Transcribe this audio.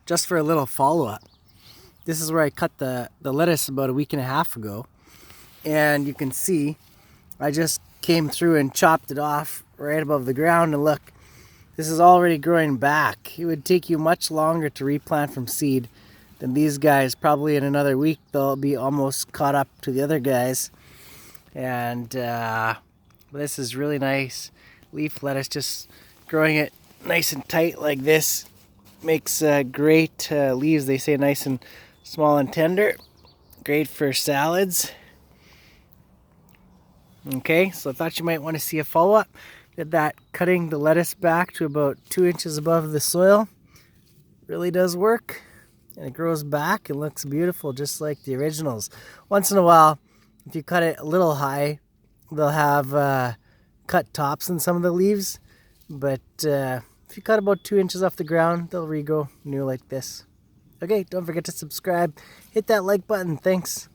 just for a little follow-up. This is where I cut the lettuce about a week and a half ago. And you can see I just came through and chopped it off right above the ground, and look, this is already growing back. It would take you much longer to replant from seed than these guys. Probably in another week they'll be almost caught up to the other guys. And this is really nice leaf lettuce, just growing it nice and tight like this makes great leaves. They say nice and small and tender, great for salads. Okay, so I thought you might want to see a follow-up. Did that cutting the lettuce back to about 2 inches above the soil. Really does work, and it grows back and looks beautiful just like the originals. Once in a while, if you cut it a little high, they'll have cut tops in some of the leaves, but if you cut about 2 inches off the ground, they'll regrow new like this. Okay, don't forget to subscribe, hit that like button. Thanks.